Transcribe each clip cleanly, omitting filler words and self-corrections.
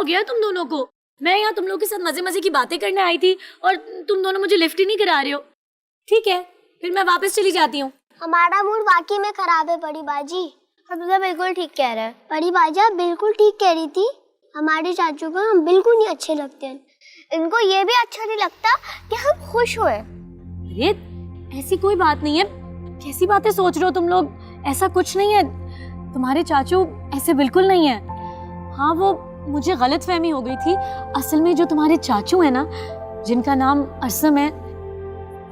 हो गया तुम दोनों को? मैं यहाँ तुम लोगों के साथ मजे मजे की बातें करने आई थी और तुम दोनों मुझे लिफ्ट ही नहीं करा रहे हो। ठीक है, फिर मैं वापस चली जाती हूँ। हमारा मूड वाकई में खराब है बड़ी बाजी। हमजा बिल्कुल ठीक कह रहा है। बड़ी बाजी आप बिल्कुल ठीक कह रही थी। हमारे चाचू को हम बिल्कुल नहीं अच्छे लगते हैं। इनको ये भी अच्छा नहीं लगता कि हम खुश हुए। अरे ऐसी कोई बात नहीं है, कैसी बातें सोच रहे हो तुम लोग? ऐसा कुछ नहीं है, तुम्हारे चाचू ऐसे बिल्कुल नहीं है। हाँ, वो मुझे गलतफहमी हो गई थी। असल में जो तुम्हारे चाचू है ना, जिनका नाम असम है,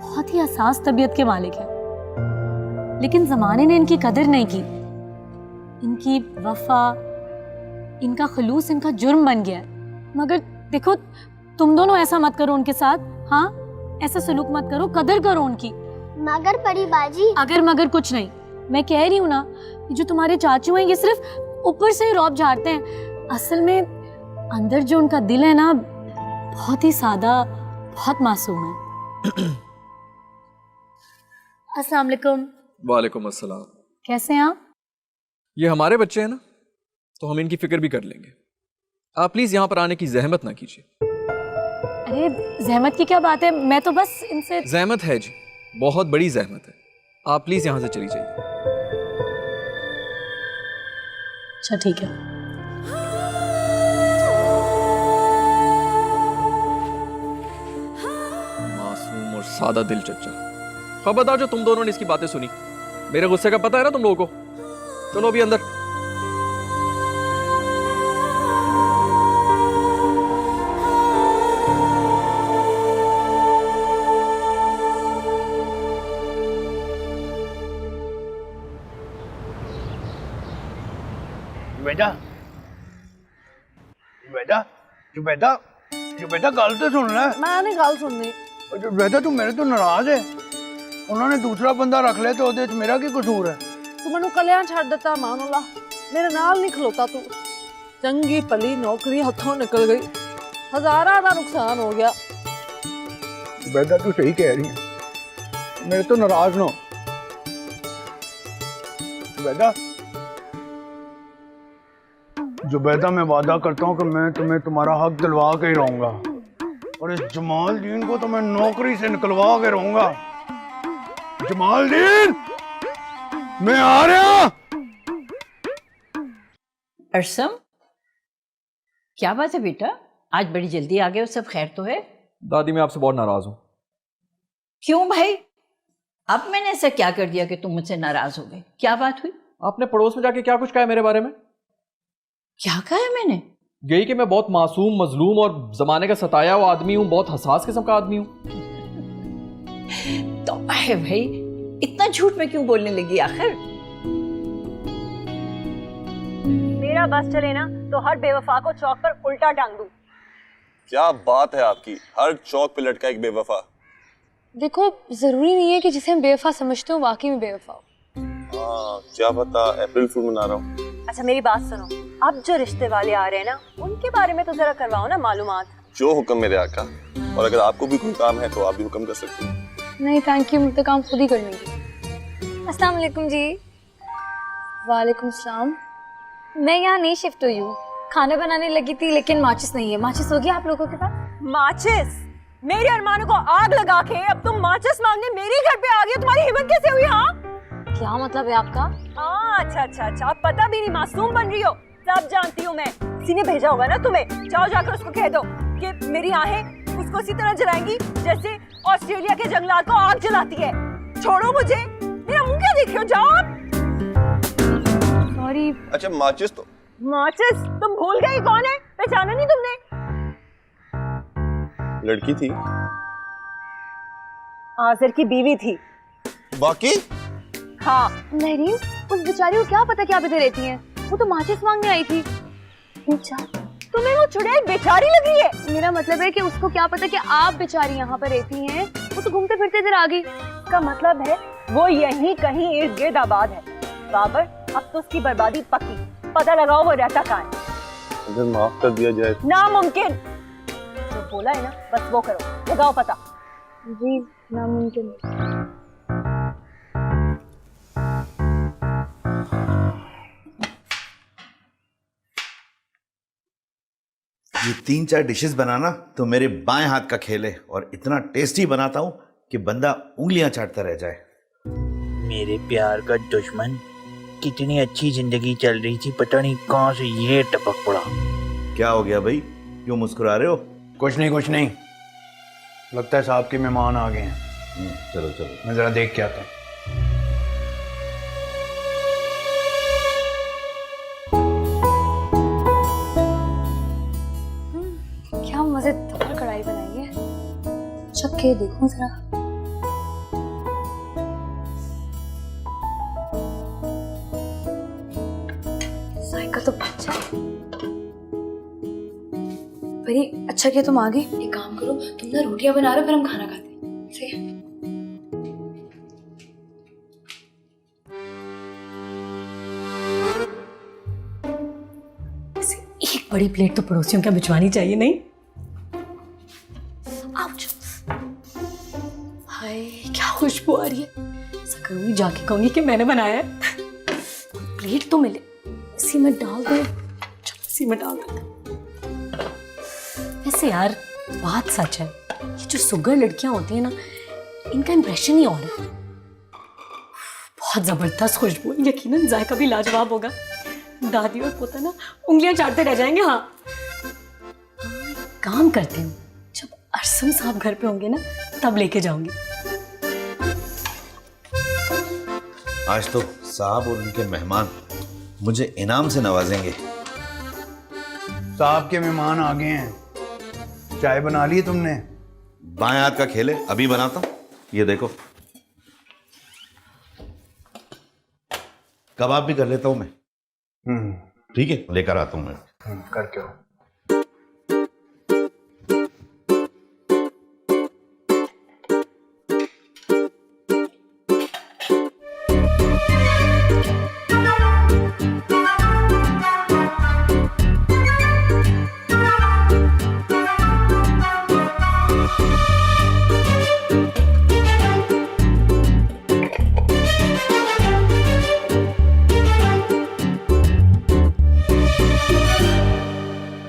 बहुत ही हसास तबीयत के मालिक है, लेकिन जमाने ने इनकी कदर नहीं की। इनकी वफा, इनका खलूस इनका जुर्म बन गया है। मगर देखो, तुम दोनों ऐसा मत करो उनके साथ। हाँ, ऐसा सलूक मत करो, कदर करो उनकी। मगर बड़ी बाजी, अगर मगर कुछ नहीं, मैं कह रही हूँ ना, जो तुम्हारे चाचू हैं ये सिर्फ ऊपर से ही रौब झाड़ते हैं। असल में अंदर जो उनका दिल है ना, बहुत ही सादा, बहुत मासूम है। अस्सलाम वालेकुम। वालेकुम अस्सलाम। कैसे हैं आप? ये हमारे बच्चे हैं ना, तो हम इनकी फिक्र भी कर लेंगे। आप प्लीज यहाँ पर आने की जहमत ना कीजिए। अरे जहमत की क्या बात है, मैं तो बस इनसे। जहमत है जी, बहुत बड़ी जहमत है। आप प्लीज यहाँ से चली जाइए। अच्छा ठीक है। मासूम और सादा दिल चच्चा। खबरदार जो तुम दोनों ने इसकी बातें सुनी। मेरे गुस्से का पता है ना तुम लोगों को। चलो अभी अंदर। जुबैदा जुबैदा जुबैदा जुबैदा गल तो सुन ले। मैं नहीं गल सुननी। जुबैदा तू मेरे तो नाराज है। उन्होंने दूसरा बंदा रख लिया तो ਉਹਦੇ ਵਿੱਚ मेरा की कसूर है? तू मैनू कलियां छड़ दिता मानोला, मेरे नाल नहीं खलोता तू। चंगी भली नौकरी हथों निकल गई, हजारां का नुकसान हो गया। जुबैदा तू सही कह रही है, मेरे तो नाराज ना। जुबैदा जुबैदा मैं वादा करता हूँ कि मैं तुम्हें तुम्हारा हक दिलवा के ही रहूंगा, और इस जमालदीन को तो मैं नौकरी से निकलवा के रहूंगा। जमालदीन, मैं आ रहा। अरसम, क्या बात है बेटा, आज बड़ी जल्दी आ गए हो? सब खैर तो है? दादी मैं आपसे बहुत नाराज हूँ। क्यों भाई? अब मैंने ऐसा क्या कर दिया कि तुम मुझसे नाराज हो गए? क्या बात हुई? आपने पड़ोस में जाके क्या कुछ कहा है मेरे बारे में? क्या कहा है मैंने? यही कि मैं बहुत मासूम, मजलूम और जमाने का सताया हुआ आदमी हूँ, बहुत हसास किस्म का आदमी हूँ। तो है भाई, इतना झूठ में क्यों बोलने लगी आखिर? मेरा बस चले ना तो हर बेवफा को चौक पर उल्टा टांग दूं। क्या बात है आपकी, हर चौक पे लटका एक बेवफा। देखो, जरूरी नहीं है कि जिसे हम बेवफा समझते हो वाकई में बेवफा हो। हाँ, क्या पता, अप्रैल फूल मना रहा हूँ। अच्छा मेरी बात सुनो, अब जो रिश्ते वाले आ रहे हैं ना, उनके बारे में तो जरा करवाओ ना मालूमात। जो हुक्म मेरे आका, और अगर आपको भी कोई काम है तो आप भी हुक्म कर सकते हैं। नहीं थैंक यू, मुझे काम खुद ही कर लूंगी। अस्सलाम वालेकुम जी। वालेकुम सलाम। मैं यहाँ नहीं शिफ्ट हुई हूँ, खाना बनाने लगी थी लेकिन माचिस नहीं है। माचिस होगी आप लोगों के पास? माचिस? मेरे अरमानों को आग लगा के अब तुम माचिस मांगने मेरे घर पे आ गई हो, तुम्हारी हिम्मत कैसे हुई? हाँ, क्या मतलब है आपका? अच्छा अच्छा अच्छा, अब पता भी नहीं, मासूम बन रही हो। सब जानती हूँ मैं, किसी ने भेजा होगा ना तुम्हें। जाओ जाकर उसको कह दो कि मेरी आहें उसको उसी तरह जलाएंगी जैसे ऑस्ट्रेलिया के जंगलात को आग जलाती है। छोड़ो मुझे, मेरा मुंह क्या देख रहे हो? जाओ आप। सॉरी। अच्छा माचिस तो माचिस तुम भूल गई कौन है? पहचाना नहीं तुमने? लड़की थी, आसिर की बीवी थी। बाकी हाँ। नहीं, उस बेचारी को क्या पता क्या बदे रहती हैं? वो तो माचिस मांगने आई थी। तुम्हें वो चुड़ैल बेचारी लग रही है? मेरा मतलब है कि उसको क्या पता कि आप बेचारी यहाँ पर रहती हैं। वो तो घूमते फिरते इधर आ गई। का मतलब है वो यहीं कहीं इर्द गिर्द आबाद है। बाबर, अब तो उसकी बर्बादी पक्की। पता लगाओ वो रहता कहाँ है। अगर माफ कर दिया जाए। नामुमकिन। जो बोला है ना बस वो करो, लगाओ पता। जी नामुमकिन। ये 3-4 डिशेस बनाना तो मेरे बाएं हाथ का खेल है, और इतना टेस्टी बनाता हूँ कि बंदा उंगलियां चाटता रह जाए। मेरे प्यार का दुश्मन, कितनी अच्छी जिंदगी चल रही थी, पता नहीं कहाँ से ये टपक पड़ा। क्या हो गया भाई, क्यों मुस्कुरा रहे हो? कुछ नहीं, लगता है साहब के मेहमान आ गए हैं। चलो चलो, मैं जरा देख के आता हूँ। क्या मजेदार कढ़ाई बनाई है, चख के देखो जरा। जायका तो अच्छा है। परी अच्छा किया तुम आ गई। एक काम करो, तुम ना रोटियां बना रहे हो, फिर हम खाना खाते हैं। सही है। एक बड़ी प्लेट तो पड़ोसियों क्या भिजवानी चाहिए, नहीं? आउच। हाय क्या खुशबू आ रही है। ऐसा करूंगी, जाके कहूंगी कि मैंने बनाया है। प्लेट तो मिले, इसी में डाल दो। चलो इसी में डाल दो। वैसे यार बात सच है, ये जो सुगर लड़कियां होती है ना, इनका इंप्रेशन ही और है। बहुत जबरदस्त खुशबू, यकीनन जायका भी लाजवाब होगा। दादी और पोता ना उंगलियां चाटते रह जाएंगे। हाँ काम करते हूँ, जब अरसम साहब घर पे होंगे ना तब लेके जाऊंगी। आज तो साहब और उनके मेहमान मुझे इनाम से नवाजेंगे। साहब के मेहमान आ गए हैं। चाय बना ली तुमने? बाएं हाथ का खेल है, अभी बनाता हूँ। ये देखो, कबाब भी कर लेता हूं मैं। ठीक है, लेकर आता हूं मैं। करके आओ।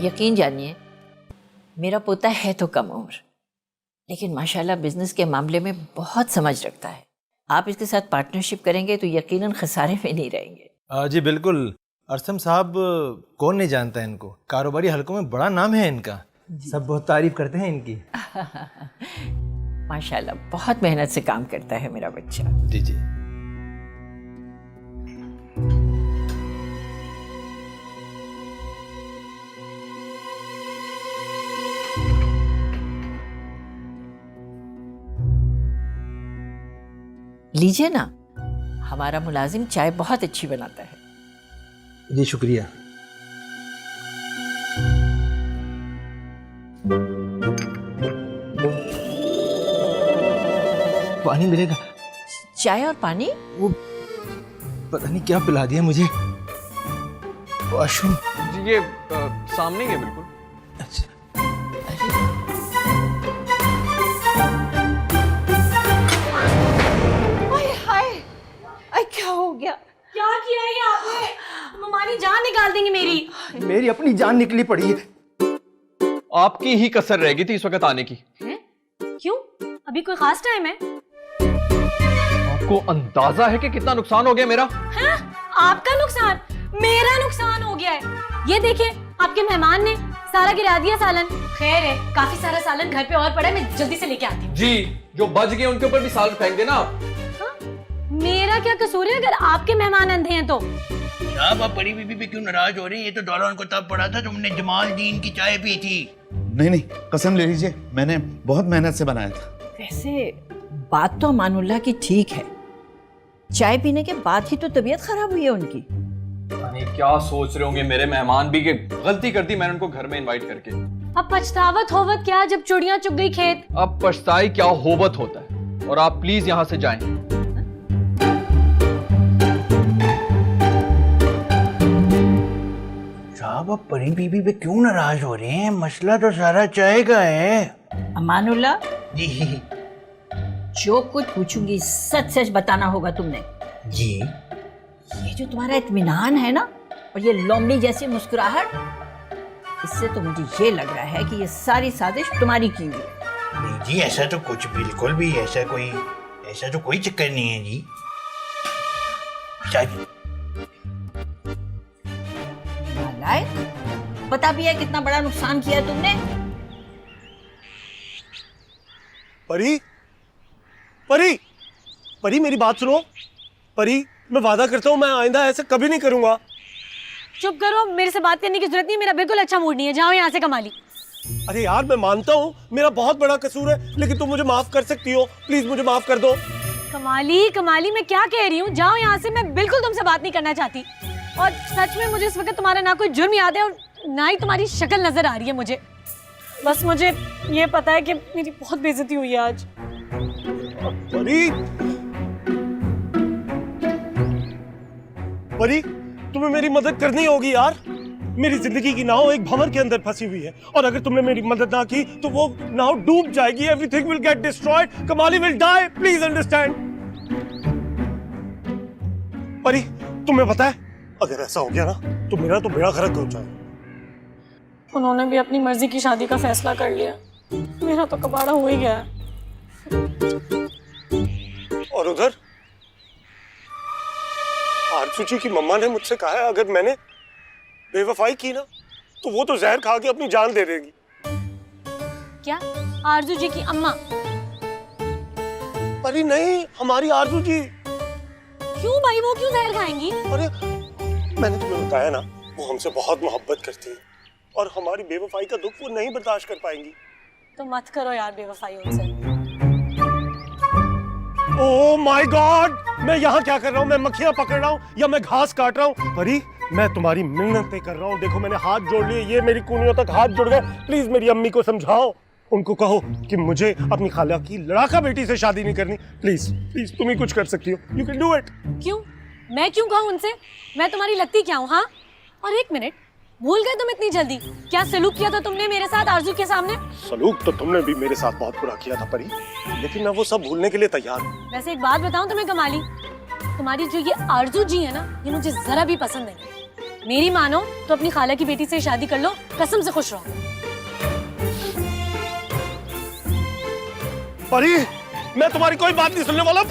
यकीन जानिए, मेरा पोता है तो कम उम्र, लेकिन माशाल्लाह बिजनेस के मामले में बहुत समझ रखता है। आप इसके साथ पार्टनरशिप करेंगे तो यकीनन खसारे में नहीं रहेंगे। जी बिल्कुल। अरसम साहब कौन नहीं जानता है इनको, कारोबारी हलकों में बड़ा नाम है इनका, सब बहुत तारीफ करते हैं इनकी। माशाल्लाह बहुत मेहनत से काम करता है मेरा बच्चा। जी जी। लीजिए ना, हमारा मुलाजिम चाय बहुत अच्छी बनाता है। जी शुक्रिया। पानी मिलेगा? चाय और पानी? वो पता नहीं क्या पिला दिया मुझे। वॉशरूम? जी ये सामने ही है बिल्कुल। अच्छा। क्या हो गया? क्या किया ये आपने? ममानी जान निकाल देंगी मेरी। मेरी अपनी जान निकली पड़ी है। आपकी ही कसर रह गई थी इस वक्त आने की। हैं? क्यों? अभी कोई खास टाइम है? आपको अंदाजा है कि कितना नुकसान हो गया मेरा? हैं? आपका नुकसान? मेरा नुकसान हो गया है। ये देखिए, आपके मेहमान ने सारा गिरा दिया सालन। खैर है, काफी सारा सालन घर पे और पड़ा है, मैं जल्दी से लेके आती हूँ। जी, जो बच गए उनके ऊपर भी सालन फेंक देना आप। मेरा क्या कसूर है अगर आपके मेहमान अंधे हैं तो? साहब आप बड़ी बीबी पे क्यों नाराज हो रही हैं? ये तो दौरान को तब पड़ा था तुमने जमाल दीन की चाय पी थी। नहीं, कसम ले लीजिए, मैंने बहुत मेहनत से बनाया था। वैसे बात तो अमानुल्लाह की ठीक है, चाय पीने के बाद ही तो तबीयत खराब हुई है उनकी। अरे क्या सोच रहे होंगे मेरे मेहमान भी कि गलती कर दी मैंने उनको घर में इनवाइट करके। अब पछतावत होवत क्या जब चुड़ियां चुग गई खेत। अब पछताई क्या होवत होता है, और आप प्लीज यहाँ से जाएं। साहब आप परी बीबी पे क्यों नाराज हो रहे हैं? मसला तो सारा चाय का है। अमानुल्लाह जी जो कुछ पूछूंगी सच सच बताना होगा तुमने। जी। ये जो तुम्हारा इत्मीनान है ना, और ये लोमड़ी जैसी मुस्कुराहट, इससे तो मुझे ये लग रहा है कि ये सारी साजिश तुम्हारी की हुई है। नहीं जी, ऐसा तो कुछ बिल्कुल भी ऐसा तो कोई चक्कर नहीं है जी। शायद नालायक, पता भी है कितना बड़ा नुकसान किया तुमने। परी, परी, परी मेरी बात सुनो। परी, मैं वादा करता हूँ मैं आइंदा ऐसा कभी नहीं करूंगा। चुप करो, मेरे से बात करने की जरूरत नहीं है, मेरा बिल्कुल अच्छा मूड नहीं है, जाओ यहाँ से कमाली। अरे यार, मैं मानता हूँ मेरा बहुत बड़ा कसूर है, लेकिन तुम मुझे माफ कर सकती हो, प्लीज मुझे माफ कर दो। कमाली कमाली, मैं क्या कह रही हूँ, जाओ यहाँ से, मैं बिल्कुल तुमसे बात नहीं करना चाहती। और सच में मुझे इस वक्त तुम्हारा ना कोई जुर्म याद है और ना ही तुम्हारी शक्ल नजर आ रही है मुझे। बस मुझे ये पता है कि मेरी बहुत बेइज्जती हुई है आज। परी, परी, तुम्हें मेरी मदद करनी होगी यार। मेरी जिंदगी की नाव एक भंवर के अंदर फंसी हुई है और अगर तुमने मेरी मदद ना की तो वो नाव डूब जाएगी। एवरीथिंग विल गेट डिस्ट्रॉयड, कमाली विल डाई, प्लीज अंडरस्टैंड। परी, तुम्हें पता है अगर ऐसा हो गया ना तो मेरा तो बेड़ा गर्क हो जाएगा। उन्होंने भी अपनी मर्जी की शादी का फैसला कर लिया, मेरा तो कबाड़ा हो ही गया। और उधर आरजू जी की मम्मा ने मुझसे कहा है अगर मैंने बेवफाई की ना तो वो तो जहर खा के अपनी जान दे देगी। क्या? आरजू जी की अम्मा? अरे नहीं, हमारी आरजू जी। क्यों भाई, वो क्यों जहर खाएंगी? अरे मैंने तुम्हें बताया ना, वो हमसे बहुत मोहब्बत करती है और हमारी बेवफाई का दुख वो नहीं बर्दाश्त कर पाएंगी। तो मत करो यार बेवफाई उनसे। ओह माय गॉड, मैं यहाँ क्या कर रहा हूँ? मैं मक्खियाँ पकड़ रहा हूँ या मैं घास काट रहा हूँ? परी, मैं तुम्हारी मिन्नतें कर रहा हूँ। देखो मैंने हाथ जोड़ लिए, ये मेरी कूनियों तक हाथ जुड़ गए। प्लीज मेरी अम्मी को समझाओ, उनको कहो कि मुझे अपनी खाला की लड़ाका बेटी से शादी नहीं करनी। प्लीज प्लीज, तुम ही कुछ कर सकती हो, यू कैन डू इट। क्यों? मैं क्यों कहूँ उनसे? मैं तुम्हारी लगती क्या हूँ? हाँ, और एक मिनट, भूल गए तुम इतनी जल्दी? क्या सलूक किया था तुमने मेरे साथ आरजू के सामने? सलूक तो तुमने भी मेरे साथ बहुत बुरा किया था परी, लेकिन मैं वो सब भूलने के लिए तैयार हूँ। वैसे एक बात बताऊं तुम्हें कमाली, तुम्हारी जो ये आरजू जी है ना, ये मुझे जरा भी पसंद नहीं। मेरी मानो तो अपनी खाला की बेटी से शादी कर लो, कसम से खुश रहो। परी, मैं तुम्हारी कोई बात नहीं सुनने वाला।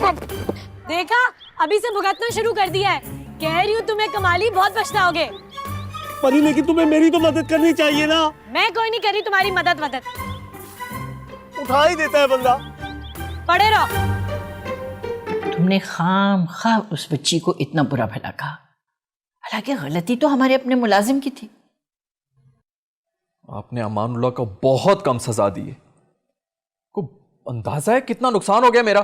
देखा, अभी से भुगतना शुरू कर दिया है। कह रही हूँ तुम्हें कमाली, बहुत पछताओगे। परी, लेकिन तुम्हें मेरी तो मदद करनी चाहिए ना। मैं कोई नहीं कर रही तुम्हारी मदद। उठा ही देता है बंदा। पड़े रहो। तुमने खाम खा उस बच्ची को इतना बुरा भला कहा, हालांकि गलती तो हमारे अपने मुलाजिम की थी। आपने अमानुल्लाह को बहुत कम सजा दी है। को अंदाजा है कितना नुकसान हो गया मेरा।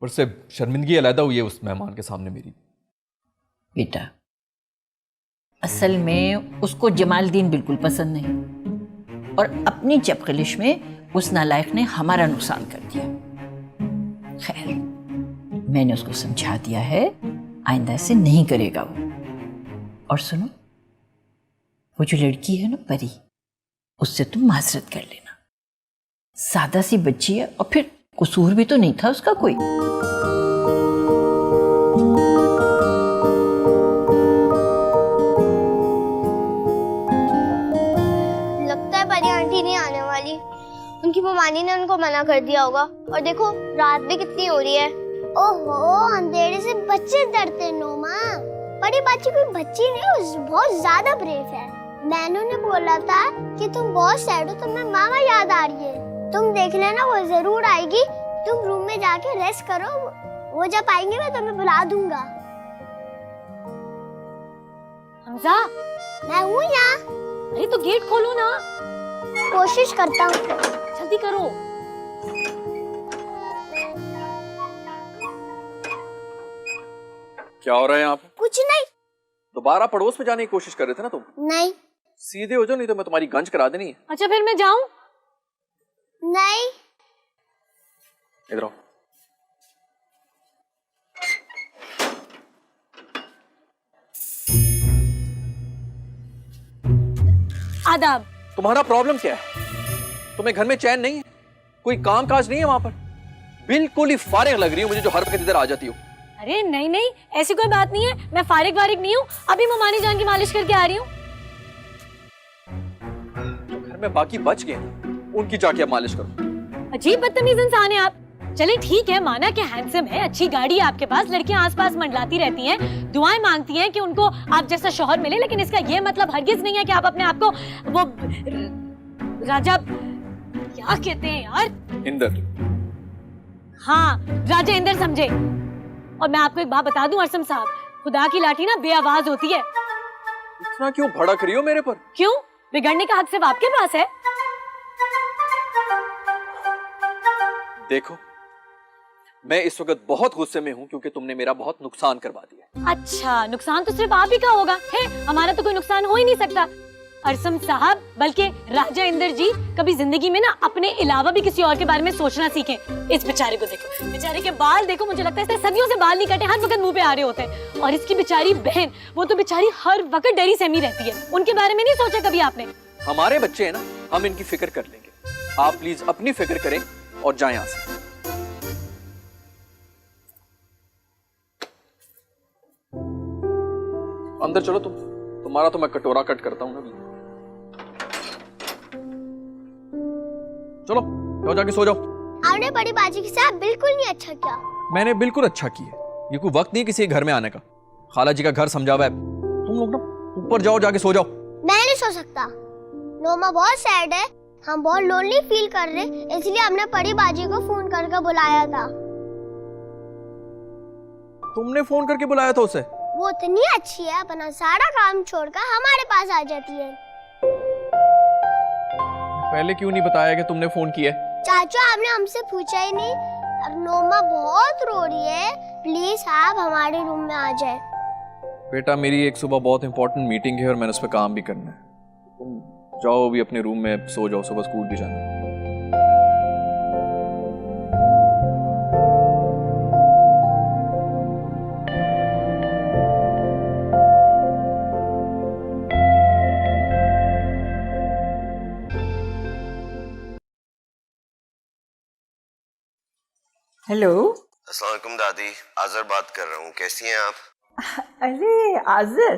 पर से शर्मिंदगी अलहदा हुई है उस मेहमान के सामने मेरी। बेटा, असल में उसको जमालदीन बिल्कुल पसंद नहीं और अपनी चपकलिश में उस नालायक ने हमारा नुकसान कर दिया। खैर, मैंने उसको समझा दिया है, आइंदा ऐसे नहीं करेगा वो। और सुनो, वो जो लड़की है ना परी, उससे तुम माजरत कर लेना। सादा सी बच्ची है और फिर कसूर भी तो नहीं था उसका कोई। लगता है परी आंटी नहीं आने वाली, उनकी ममानी ने उनको मना कर दिया होगा। और देखो रात भी कितनी हो रही है। ओहो, अंधेरे से बच्चे डरते नो माँ। परी बाजी कोई बच्ची नहीं, वो बहुत ज्यादा ब्रेव है। मैनू ने बोला था कि तुम बहुत सैड हो, तुम्हें मामा याद आ रही है। तुम देख लेना, वो जरूर आएगी। तुम रूम में जाके रेस्ट करो, वो जब आएंगे मैं तुम्हें बुला दूंगा। हमजा, मैं हूँ यहाँ। अरे तो गेट खोलो ना। कोशिश करता हूँ, जल्दी करो। क्या हो रहा है यहाँ पे? कुछ नहीं। दोबारा पड़ोस में जाने की कोशिश कर रहे थे ना तुम? नहीं। सीधे हो जाओ, नहीं तो मैं तुम्हारी गंज करा देनी है। अच्छा फिर मैं जाऊं? नहीं। इधर आओ। आदाब। तुम्हारा प्रॉब्लम क्या है? तुम्हें घर में चैन नहीं है? कोई काम काज नहीं है वहां पर? बिल्कुल ही फारिग लग रही हो मुझे, जो हर वक्त इधर आ जाती हो। अरे नहीं नहीं, ऐसी कोई बात नहीं है, मैं फारिग वारिग नहीं हूँ। अभी ममानी जान की मालिश करके आ रही हूँ। घर में बाकी बच गए ना, उनकी जाके अब मालिश करो। अजीब बदतमीज इंसान है आप। चले ठीक है, माना कि हैंडसम है, अच्छी गाड़ी है आपके पास, लड़कियां आसपास मंडलाती रहती हैं, दुआएं मांगती हैं कि उनको आप जैसा शौहर मिले, लेकिन इसका ये मतलब हरगिज नहीं है कि आप अपने आप को वो राजा, क्या कहते हैं यार, इंदर। हाँ, राजा इंदर समझे। और मैं आपको एक बात बता दूं अरसम साहब, खुदा की लाठी ना बेआवाज होती है। इतना क्यों भड़क रही हो मेरे पर? क्यों? बिगड़ने का हक सिर्फ आपके पास है। देखो, मैं इस वक्त बहुत गुस्से में हूँ क्योंकि तुमने मेरा बहुत नुकसान करवा दिया। अच्छा, नुकसान तो सिर्फ आप ही का होगा है, हमारा तो कोई नुकसान हो ही नहीं सकता। अरसम साहब, बल्कि राजा इंदर जी कभी जिंदगी में ना अपने अलावा भी किसी और के बारे में सोचना सीखें। इस बेचारे को देखो, बेचारे के बाल देखो, मुझे लगता है इसने सदियों से बाल नहीं कटे, हर वक्त मुंह पे आ रहे होते हैं। और इसकी बेचारी बहन, वो तो बेचारी हर वक्त डरी सहमी रहती है। उनके बारे में नहीं सोचा कभी आपने? हमारे बच्चे हैं ना, हम इनकी फिक्र कर लेंगे। आप प्लीज अपनी फिक्र करें और जाएं यहाँ से। अंदर चलो, तुम्हारा तो मैं कटोरा कट करता हूँ ना। चलो जाओ, जाके सो जाओ। आपने बड़ी बाजी के साथ बिल्कुल नहीं अच्छा किया। मैंने बिल्कुल अच्छा किया, ये कोई वक्त नहीं है किसी के घर में आने का। खाला जी का घर समझा हुआ है, तुम लोग ना ऊपर जाओ, जाके सो जाओ। मैं नहीं सो सकता, नोमा बहुत सैड है, हम बहुत लोनली फील कर रहे, इसलिए हमने बड़ी बाजी को फोन करके बुलाया था। तुमने फोन करके बुलाया था उसे? वो इतनी अच्छी है, अपना सारा काम छोड़कर हमारे पास आ जाती है। पहले क्यों नहीं बताया कि तुमने फोन किया? चाचू, आपने हमसे पूछा ही नहीं। अब नोमा बहुत रो रही है, प्लीज आप हमारे रूम में आ जाए। बेटा, मेरी एक सुबह बहुत इंपॉर्टेंट मीटिंग है और मैंने उस पर काम भी करना है। तुम जाओ अभी अपने रूम में, सो जाओ, सुबह स्कूल भी जाना है। हेलो। अस्सलाम वालेकुम दादी, आज़र बात कर रहा हूँ। कैसी हैं आप? अरे आज़र,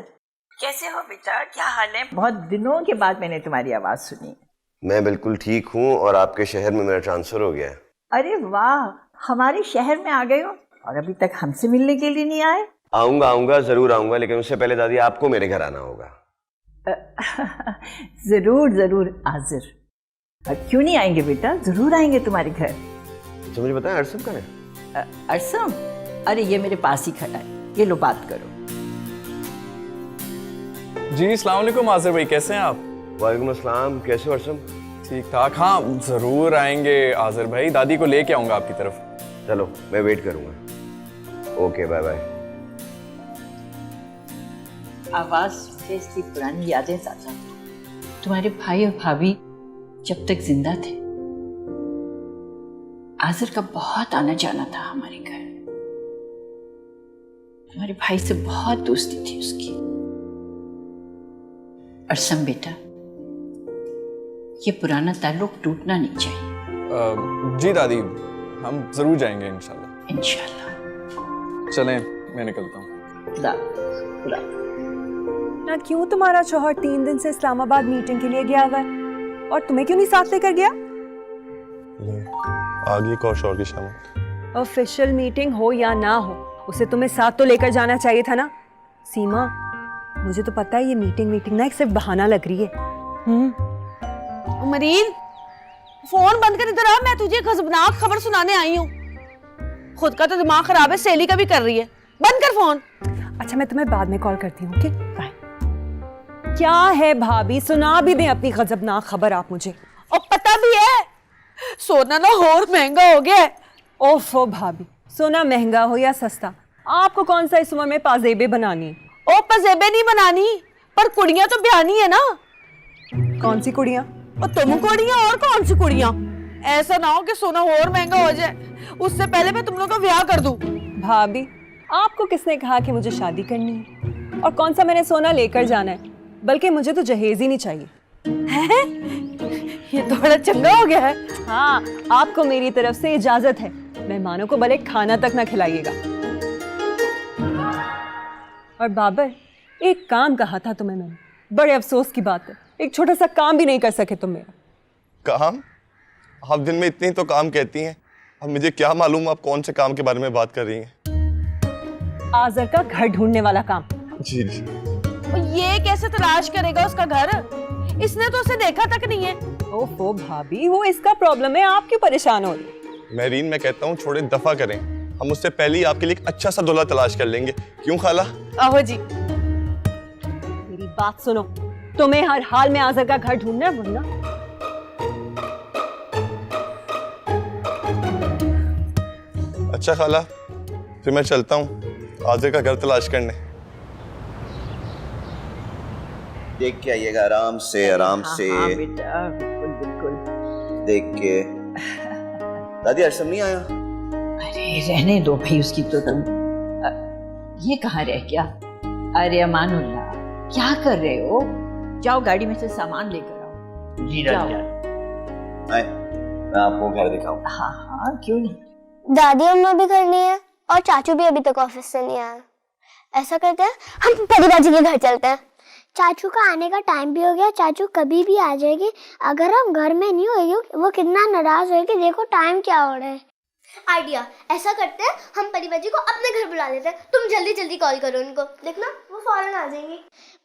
कैसे हो बेटा, क्या हाल है? बहुत दिनों के बाद मैंने तुम्हारी आवाज सुनी। मैं बिल्कुल ठीक हूँ और आपके शहर में मेरा ट्रांसफर हो गया है। अरे वाह, हमारे शहर में आ गए हो और अभी तक हमसे मिलने के लिए नहीं आए? आऊँगा, जरूर आऊँगा, लेकिन उससे पहले दादी आपको मेरे घर आना होगा। जरूर जरूर आज़र, क्यों नहीं आएंगे बेटा, जरूर आएंगे तुम्हारे घर। तो मुझे बताएं, अरसम कहाँ है? अरसम, अरे ये मेरे पास ही खड़ा है, ये लो बात करो। जी अस्सलाम वालेकुम आज़र भाई, कैसे हैं आप? वालेकुम अस्सलाम, कैसे हो अरसम? ठीक ठाक। हाँ जरूर आएंगे आज़र भाई, दादी को लेके आऊंगा आपकी तरफ। चलो मैं वेट करूंगा। Okay, bye bye. आवाज से इसकी पुरानी यादें ताजा। तुम्हारे भाई और भाभी जब तक जिंदा थे, आज़र का बहुत आना जाना था हमारे घर। हमारे भाई से बहुत दोस्ती थी उसकी। अरसम बेटा, ये पुराना ताल्लुक टूटना नहीं चाहिए। जी दादी, हम जरूर जाएंगे इंशाल्लाह। इंशाल्लाह। चलें, मैं निकलता हूँ। ना क्यों तुम्हारा शौहर 3 दिन से इस्लामाबाद मीटिंग के लिए गया हुआ है और तुम्हें क्यों नहीं साथ लेकर गया? आगे एक और शौहर की शामत। ऑफिशियल मीटिंग हो या ना हो, उसे तुम्हें साथ तो लेकर जाना चाहिए था ना। सीमा, मुझे तो पता है ये मीटिंग ना एक सिर्फ बहाना लग रही है। उमरीन, फोन बंद कर, इधर आ, मैं तुझे खतरनाक खबर सुनाने आई हूँ। खुद का तो दिमाग खराब है, सहेली का भी कर रही है। बंद कर फोन। अच्छा, मैं तुम्हें बाद में कॉल करती हूँ। Okay bye. क्या है भाभी, सुना भी दें अपनी गजबनाक खबर आप मुझे। और पता भी है, सोना ना और महंगा हो गया है। ओफो भाभी, सोना महंगा हो या सस्ता, आपको कौन सा इस उम्र में पाजेबे बनानी है? ओ पजेबे नहीं बनानी, पर कुड़ियां तो ब्यानी है ना। कौन सी कुड़ियां? और तुम कुड़ियां और कौन सी कुड़ियां? ऐसा ना हो कि सोना और महंगा हो जाए, उससे पहले मैं तुम लोगों का ब्याह कर दूं। भाभी, आपको किसने कहा कि मुझे शादी करनी है? और कौन सा मैंने सोना लेकर जाना है? बल्कि मुझे तो जहेज ही नहीं चाहिए। है? ये तो बड़ा चंगा हो गया है। हाँ, आपको मेरी तरफ से इजाजत है, मेहमानों को भले खाना तक ना खिलाइएगा। और बाबर, एक काम कहा था तुम्हें मैंने, बड़े अफसोस की बात है, एक छोटा सा काम भी नहीं कर सके तुम मेरा। काम? आप दिन में इतनी तो काम कहती हैं, अब मुझे क्या मालूम आप कौन से काम के बारे में बात कर रही हैं? आज़र का घर ढूंढने वाला काम। जी जी। ये कैसे तलाश करेगा उसका घर? इसने तो उसे देखा तक नहीं है। ओहो भाभी, वो इसका प्रॉब्लम है, आप क्यों परेशान हो रही? महरीन, मैं कहता हूँ छोड़े, दफा करें। हम उससे पहले ही आपके लिए एक अच्छा सा दूल्हा तलाश कर लेंगे, क्यों खाला? आहो जी। मेरी बात सुनो, तुम्हें हर हाल में आज़र का घर ढूंढना है, वरना अच्छा खाला, फिर मैं चलता हूँ आज़र का घर तलाश करने। देख के आइएगा, आराम से आराम से। हाँ बेटा, बिल्कुल बिल्कुल। देख के। दादी अरसम नहीं आया? अरे रहने दो भाई उसकी तो तुम। ये कहाँ रह गया? अरे अमानुल्लाह, क्या कर रहे हो? जाओ गाड़ी में से सामान लेकर आओ। जी जाओ। आए, मैं आपको घर दिखाऊं। हाँ हाँ, क्यों नहीं। दादी अम्मा भी घर नहीं है और चाचू भी अभी तक ऑफिस से नहीं आया। ऐसा करते हैं, हम परिबाजी के घर चलते हैं। चाचू का आने का टाइम भी हो गया, चाचू कभी भी आ जाएगी। अगर हम घर में नहीं होगी वो कितना नाराज होगी, देखो टाइम क्या हो रहा है। आइडिया, ऐसा करते हैं, हम परिबाजी को अपने घर बुला लेते हैं। तुम जल्दी जल्दी कॉल करो उनको, देखना वो फौरन आ जाएंगी।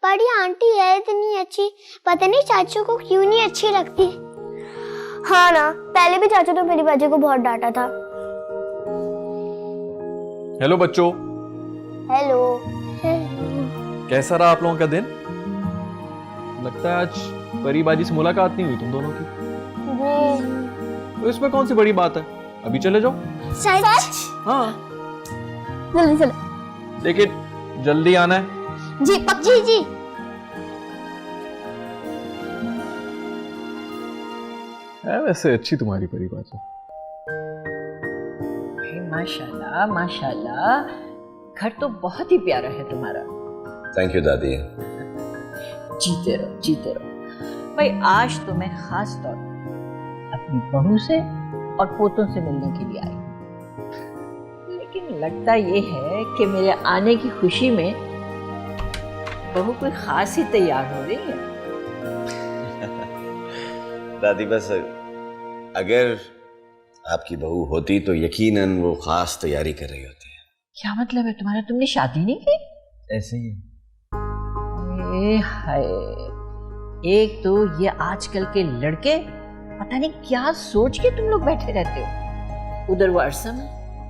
बड़ी आंटी है इतनी अच्छी, पता नहीं चाचू को क्यों नहीं अच्छी लगती। हाँ ना, पहले भी चाचू ने परिबाजी को बहुत डांटा था। हेलो बच्चों। हेलो। कैसा रहा आप लोगों का दिन? लगता है आज परिबाजी से मुलाकात नहीं हुई तुम दोनों की। तो इसमें कौन सी बड़ी बात है, अभी चले जाओ। सच? हाँ जल्दी चलो। लेकिन जल्दी आना है। जी पक्की जी। है वैसे अच्छी तुम्हारी परिबाजी। माशाल्लाह माशाल्लाह, घर तो बहुत ही प्यारा है तुम्हारा। थैंक यू दादी। जीते रहो जीते रहो। भाई आज तो मैं खास तौर पर अपनी बहू से और पोतों से मिलने के लिए आई, लेकिन लगता ये है कि मेरे आने की खुशी में बहू कोई खास ही तैयार हो रही है। दादी बस अगर आपकी बहू होती तो यकीनन वो खास तैयारी कर रही होती है। क्या मतलब है तुम्हारा? तुमने शादी नहीं की? ऐसे ही। हाय, एक तो ये आजकल के लड़के पता नहीं क्या सोच के तुम लोग बैठे रहते हो। उधर वो अरसम,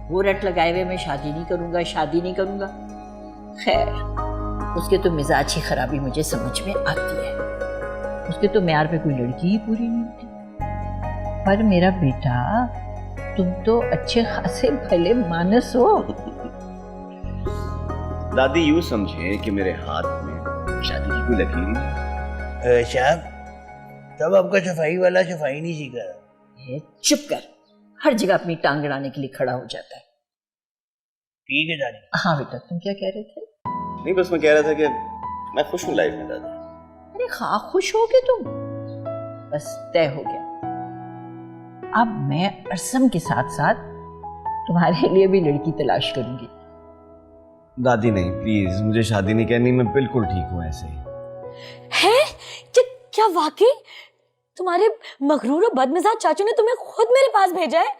वो रट लगाए हुए मैं शादी नहीं करूंगा शादी नहीं करूंगा। खैर, उसके तो मिजाज की खराबी मुझे समझ में आती है। उसके तो म्यार पे कोई लड़की ही पूरी नहीं होती। पर मेरा बेटा, तुम तो अच्छे खासे भले मानस हो। दादी यूं समझे कि मेरे हाथ में शादी की कोई लकीर नहीं। साहब, तब आपका सफाई वाला सफाई नहीं सीखा। चुप कर, हर जगह अपनी टांग अड़ाने के लिए खड़ा हो जाता है। ठीक है दादी। हाँ बेटा, तुम क्या कह रहे थे? नहीं, बस मैं कह रहा था कि मैं खुश हूँ लाइफ में दादी। अरे हाँ, खुश हो गए तुम? बस तय हो गया। अब मैं अरसम के साथ साथ तुम्हारे लिए भी लड़की तलाश करूंगी। दादी नहीं, प्लीज मुझे शादी नहीं करनी, मैं बिल्कुल ठीक हूँ ऐसे ही। है? क्या वाकई तुम्हारे मगरूर और बदमिजाज चाचू ने तुम्हें खुद मेरे पास भेजा है?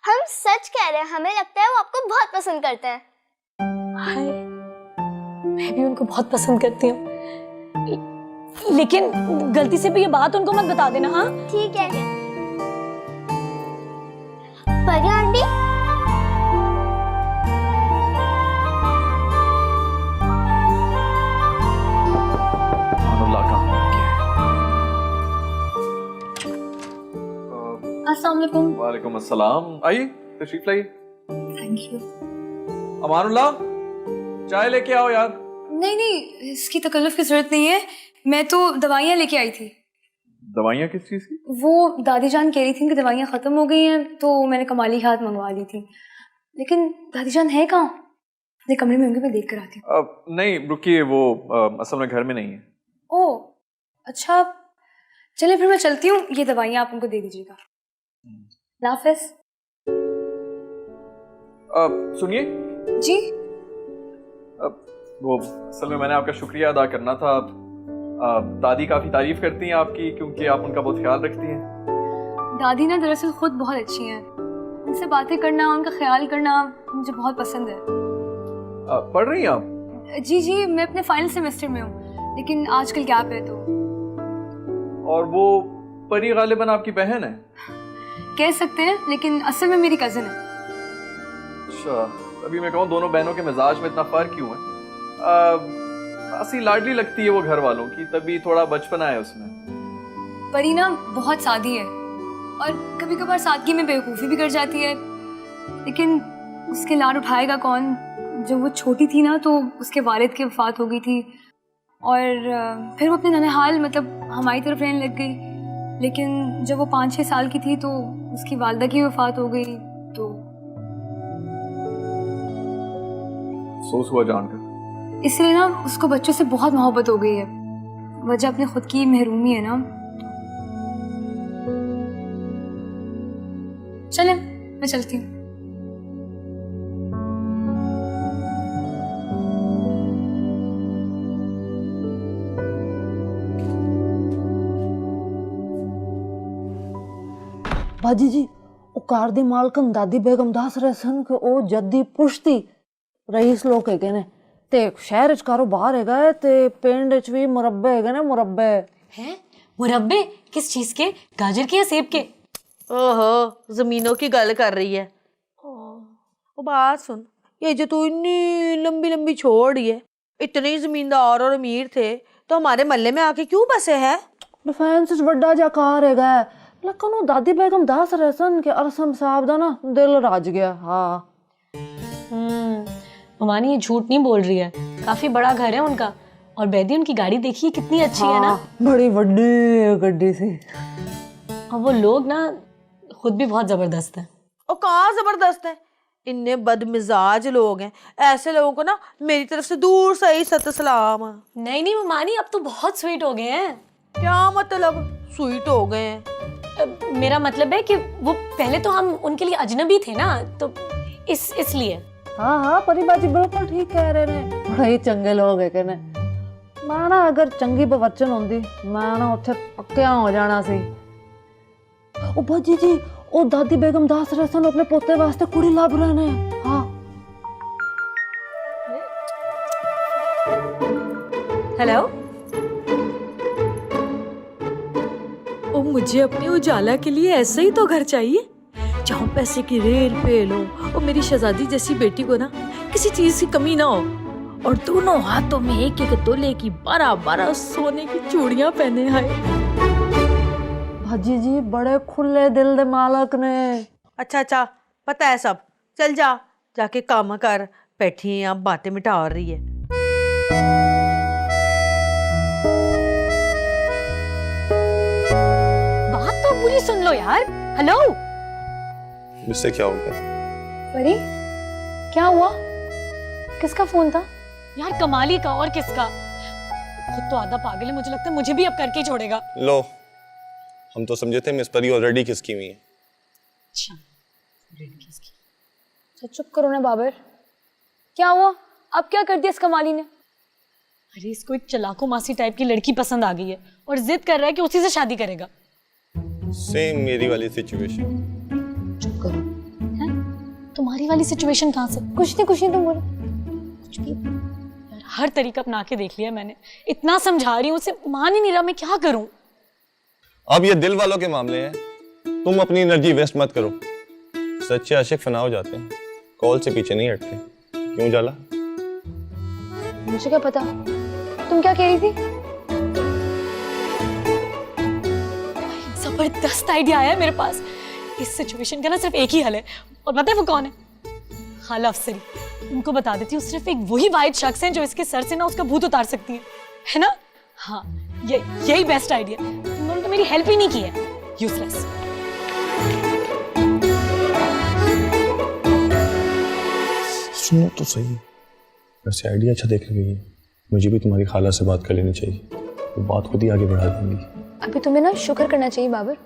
हम सच कह रहे हैं, हमें लगता है वो आपको बहुत पसंद करते हैं। हाय, मैं भी उनको बहुत पसंद करती हूँ, लेकिन गलती से भी ये बात उनको मत बता देना। हाँ ठीक है। परी आंटी, अस्सलाम वालेकुम। वालेकुम अस्सलाम। आइए तशरीफ लाइए। Thank you. अमानुल्लाह, चाय लेके आओ यार। नहीं नहीं, इसकी तकल्लुफ की जरूरत नहीं है, मैं तो दवाइयाँ लेके आई थी। दवाइयाँ किस चीज़ की? वो दादी जान कह रही थी कि दवाइयाँ ख़त्म हो गई हैं, तो मैंने कमाली हाथ मंगवा ली थी। लेकिन दादी जान है कहाँ? अपने कमरे में होंगे, मैं देख कर आती हूँ। नहीं रुकिए, वो असल में घर में नहीं है। ओह अच्छा, चलिए फिर मैं चलती हूँ, ये दवाइयाँ आप उनको दे दीजिएगा। नाफिस। सुनिए जी। वो असल में मैंने आपका शुक्रिया अदा करना था। दादी काफ़ी तारीफ करती हैं आपकी क्योंकि आप उनका बहुत ख्याल रखती हैं। दादी ना दरअसल खुद बहुत अच्छी हैं। उनसे बातें करना, उनका ख्याल करना मुझे बहुत पसंद है। पढ़ रही हैं आप? जी जी, मैं अपने फाइनल सेमेस्टर में हूँ, लेकिन आजकल गैप है तो। और वो परी गालिबन आपकी बहन है? कह सकते हैं, लेकिन असल में मेरी कज़न है। अच्छा, अभी मैं कहूँ दोनों बहनों के मिजाज में इतना फ़र्क क्यों है? ऐसी लाडली लगती है वो घर वालों की, तभी थोड़ा बचपना है उसमें। परी ना बहुत सादी है और कभी कभार सादगी में बेवकूफ़ी भी कर जाती है, लेकिन उसके लाड उठाएगा कौन? जब वो छोटी थी ना तो उसके वालिद की वफ़ात हो गई थी और फिर वो अपने ननिहाल मतलब हमारी तरफ रहने लग गई, लेकिन जब वो 5-6 साल की थी तो उसकी वालिदा की वफ़ात हो गई। तो अफसोस हुआ जानकर। इसलिए ना उसको बच्चों से बहुत मोहब्बत हो गई है। वजह अपनी खुद की महरूमी है ना। चले मैं चलती हूँ। बाजी जी कार दी मालकन दादी बेगम दस रहे सन कि ओ जद्दी पुश्ती रईस लोग है ने ते शहर च कारोबार हैगा ते पिंड च भी मुरब्बे हैगे ने मुरब्बे हैं। मुरब्बे किस चीज के? गाजर के या सेब के? ओहो जमीनों की गल कर रही है। ओ बात सुन, ये जो तू इतनी लंबी लंबी छोड़ है, इतने जमींदार और अमीर थे तो हमारे महल्ले में आके क्यों बसे है? डिफेंस बड़ा जा कार हैगा, लेकिन वो दादी बेगम दस रहे सन के अरसम साहब दा ना दिल राज गया। हाँ ममानी ये झूठ नहीं बोल रही है, काफी बड़ा घर है उनका। और बेदी उनकी गाड़ी देखिए कितनी अच्छी है ना, बड़ी बड़ी गड्डी सी। और वो लोग ना खुद भी बहुत जबरदस्त है। और कहाँ जबरदस्त है, इन्ने बदमिजाज लोग हैं। ऐसे लोगों को ना मेरी तरफ से दूर से ही सत सलाम। नहीं नहीं ममानी, अब तो बहुत स्वीट हो गए हैं। क्या मतलब स्वीट हो गए हैं? मेरा मतलब है कि वो पहले तो हम उनके लिए अजनबी थे ना, तो इसलिए। हाँ हाँ परी बाजी बिल्कुल ठीक कह रहे ने, बड़े ही चंगे लोग है कहने। मैं ना अगर चंगी बवचन होंदी मैं ना उत्थे पक्किया हो जाना सी। ओ बाजी जी ओ दादी बेगम दास रहे सन अपने पोते वास्ते कुड़ी लभ रहे ने। हाँ हेलो। ओ मुझे अपने उजाला के लिए ऐसा ही तो घर चाहिए जहाँ पैसे की रेल पेल हो और मेरी शहजादी जैसी बेटी को ना किसी चीज की कमी ना हो, और दोनों हाथों में एक एक तोले की 12-12 सोने की चूड़ियां पहने हैं। भाजी जी बड़े खुले दिल दे मालक ने। अच्छा अच्छा पता है सब, चल जा जाके काम कर, बैठी है बातें मिटा रही है। बात तो पूरी सुन लो यार। हेलो, इससे क्या हो गया? परी क्या हुआ? किसका फोन था? यार कमाली का, और किसका? खुद तो आधा पागल है, मुझे लगता है मुझे भी अब करके ही छोड़ेगा। लो, हम तो समझे थे मिस परी ऑलरेडी किसकी हुई है। अच्छा तो चुप करो ना बाबर, क्या हुआ? अब क्या कर दिया इस कमाली ने? अरे इसको एक चलाको मासी टाइप की लड़की पसंद आ गई है और जिद कर रहा है कि उसी से शादी करेगा। सेम मेरी वाली सिचुएशन। चुप करो। हैं? तुम्हारी वाली सिचुएशन कहाँ से? कुछ नहीं तुम बोलो। कुछ भी यार, हर तरीका अपना के देख लिया मैंने, इतना समझा रही हूँ उसे, मान ही नहीं रहा। मैं क्या करूँ? अब ये दिल वालों के मामले हैं, तुम अपनी एनर्जी वेस्ट मत करो। सच्चे आशिक फना हो जाते हैं, कॉल से पीछे नहीं हटते। क्यों जाला? मुझे क्या पता, तुम क्या कह रही थी? जबरदस्त आइडिया आया है मेरे पास। इस सिचुएशन का ना सिर्फ एक ही हल है, और पता है वो कौन है? खाला अफसरी। उनको बता देती हूँ, सिर्फ एक वही वाहिद शख्स है जो इसके सर से ना उसका भूत उतार सकती है ना? हाँ यही बेस्ट आइडिया। तुम लोगों ने तो मेरी हेल्प ही नहीं की है, यूजलेस। सुनो तो सही, वैसे आइडिया अच्छा देख रही है। मुझे भी तुम्हारी खाला से बात कर लेनी चाहिए, वो बात खुद ही आगे बढ़ा देंगी। अभी तुम्हें ना शुक्र करना चाहिए बाबर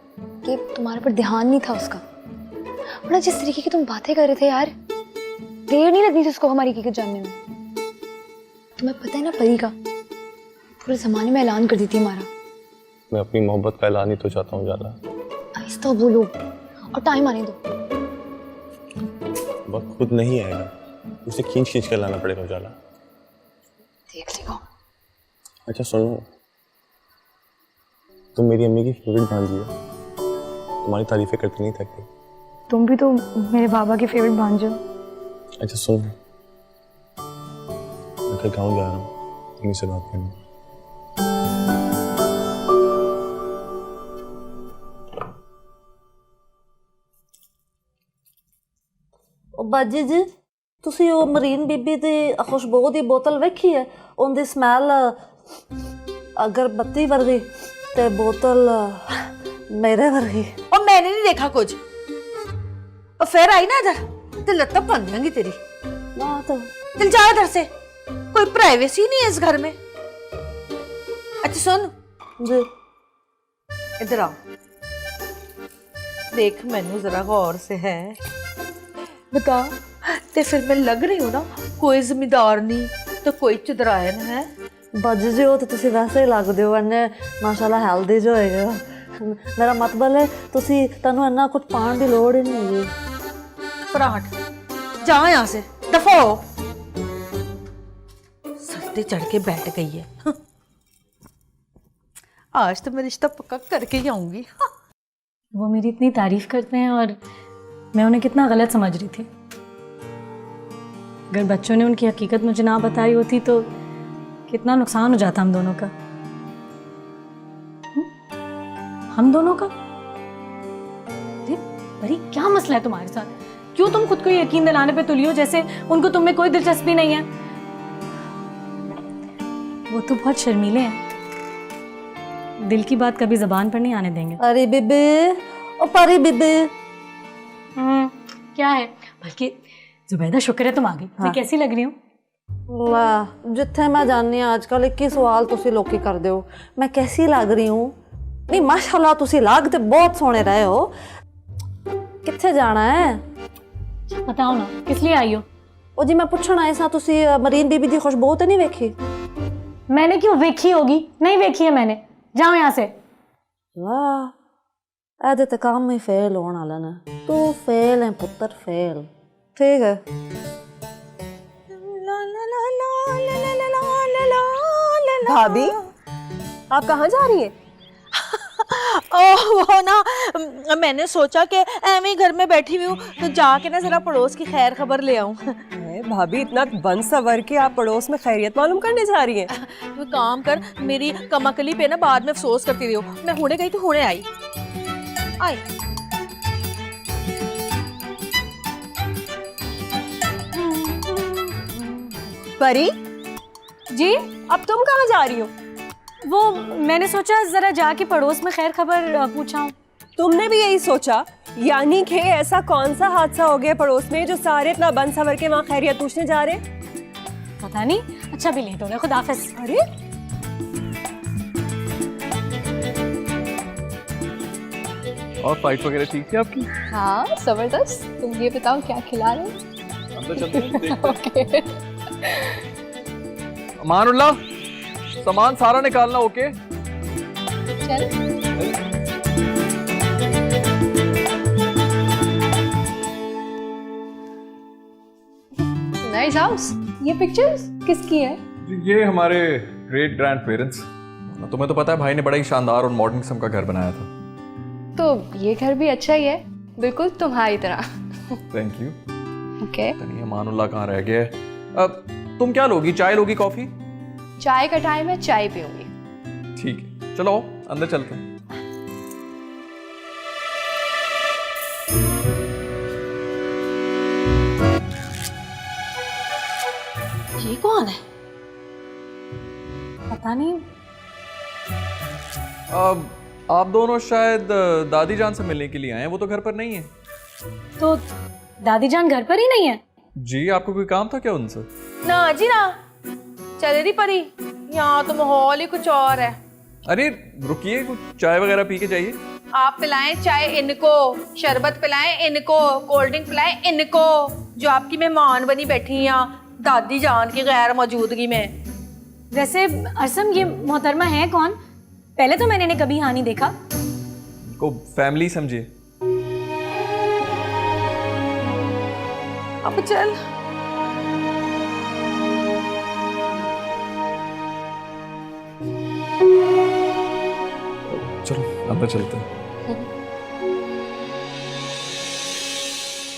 कि तुम्हारे पर ध्यान नहीं था उसका, वरना जिस तरीके की तुम बातें कर रहे थे यार, देर नहीं लगनी थी उसको हमारी हकीकत जानने में। तुम्हें पता है ना परी का पूरे ज़माने में ऐलान कर दी थी हमारा। मैं अपनी मोहब्बत का ऐलान ही तो चाहता हूँ जाला। आहिस्ता बोलो और टाइम आने दो। वक्त खुद नहीं आएगा, उसे खींच खींच कर लाना पड़ेगा उजाला। देख लियो। अच्छा सुनो, तुम मेरी अम्मी की फेवरेट भांजी हो, तुम्हारी तारीफें करती नहीं थकती। तुम भी तो मेरे बाबा के फेवरेट भांजे हो। अच्छा सुनो, मैं कल गाँव जा रहा हूँ तुम्हीं से बात करने। बाजी जी, ਤੁਸੀਂ ਉਹ ਮਰੀਨ ਬੀਬੀ ਦੀ ਖੁਸ਼ਬੂ ਦੀ ਬੋਤਲ ਵੇਖੀ ਹੈ? ਉਹਦੀ ਸਮੈਲ अगरबत्ती वर्गी ते बोतल मेरे वर्गी। और मैंने नहीं देखा कुछ। और फिर आई ना इधर तो लत्ता बन जाएंगी तेरी। ना तो चल जा इधर से, कोई प्राइवेसी नहीं है इस घर में। अच्छा सुन जी, इधर आओ, देख मैनू जरा गौर से है, बता ते फिर मैं लग रही हूँ ना कोई जिम्मेदार नहीं तो कोई चुदरायन है? बज जो तो तुसी वैसे ही लगदे हो, इन्ने माशाल्लाह हेल्दी जो है। मेरा मतलब है तुसी तन्नू इन्ना कुछ पाण दी लोड़ ही नहीं है। पराठ जा यहाँ से, दफा हो। सर्दी चढ़ के बैठ गई है। आज तो मैं रिश्ता पक्का करके ही आऊंगी। वो मेरी इतनी तारीफ करते हैं और मैं उन्हें कितना गलत समझ रही थी। अगर बच्चों ने उनकी हकीकत मुझे ना बताई होती तो कितना नुकसान हो जाता हम दोनों का। हम दोनों का? अरे परी, क्या मसला है तुम्हारे साथ? क्यों तुम खुद को यकीन दिलाने पे तुली हो जैसे उनको तुम में कोई दिलचस्पी नहीं है? वो तो बहुत शर्मीले हैं, दिल की बात कभी जबान पर नहीं आने देंगे। अरे बेबे, ओ परी बेबे। क्या है? बल्कि जुबैदा शुक्र है तुम आ गई। मैं कैसी लग रही हूँ? वाह, जिथे मैं जानी आजकल एक ही सवाल तुसी लोकी कर दो, मैं कैसी लग रही हूँ? नहीं माशाल्लाह तुसी लाग ते बहुत सोहने रहे हो। किथे जाना है? बताओ ना, किस लिए आई हो? ओ जी मैं पूछना आई सा, तुसी मरीन बीबी दी खुशबू तो नहीं वेखी? मैंने क्यों वेखी होगी? नहीं वेखी है मैंने। जाओ यहाँ से। वाह, ऐदे ते काम ही फेल होने वाला ना। तू फेल है पुत्र, फेल। ठीक है। भाभी, आप कहाँ जा रही हैं? ओह वो ना, मैंने सोचा कि ऐਵੇਂ ही घर में बैठी हुई हूँ तो जाके ना जरा पड़ोस की खैर खबर ले आऊँ। भाभी, इतना बन सवर के आप पड़ोस में खैरियत मालूम करने जा रही हैं? तू काम कर, मेरी कमाकली पे ना बाद में अफसोस करती रहो। मैं हुणे गई तो हुणे आई। परी जी, अब तुम कहाँ जा रही हो? वो मैंने सोचा जरा जाके पड़ोस में खैर खबर पूछाऊं। तुमने भी यही सोचा? यानी कि ऐसा कौन सा हादसा हो गया पड़ोस में जो सारे इतना बन सवर के वहाँ खैरियत पूछने जा रहे? पता नहीं। अच्छा भी लेट हो गया, खुदा हाफिज। अरे और फाइट वगैरह ठीक है आपकी? हाँ जबरदस्त। तुम ये बताओ क्या खिला रहे हो? अंदर चलते हैं, देखते हैं। अमानुल्लाह, सामान सारा निकालना। ओके चल। Nice house. ये पिक्चर्स किसकी है? ये हमारे ग्रेट ग्रैंड पेरेंट्स। तुम्हें तो पता है भाई ने बड़ा ही शानदार और मॉडर्न किस्म का घर बनाया था। तो ये घर भी अच्छा ही है, बिल्कुल तुम्हारी तरह। Thank you. ओके। तनी अमानुल्लाह कहाँ रह गया है? अब तुम क्या लोगी, चाय लोगी कॉफी? चाय का टाइम है, चाय पीऊंगी। ठीक है, चलो अंदर चलते हैं। ये कौन है? पता नहीं। अब आप दोनों शायद दादी जान से मिलने के लिए आए हैं, वो तो घर पर नहीं है। तो दादी जान घर पर ही नहीं है? जी, आपको कोई काम था क्या उनसे? ना जी ना, चले रही परी, यहाँ तो माहौल ही कुछ और है। अरे रुकिए, कुछ चाय वगैरह पी के जाइए। आप पिलाएं चाय इनको, शरबत पिलाएं इनको, कोल्ड ड्रिंक पिलाएं इनको, जो आपकी मेहमान बनी बैठी हैं दादी जान की गैर मौजूदगी में। वैसे असम ये मोहतरमा है कौन? पहले तो मैंने इन्हें कभी यहाँ नहीं देखा। को फैमिली समझिए। अब चल। चलो अंदर चलते हैं।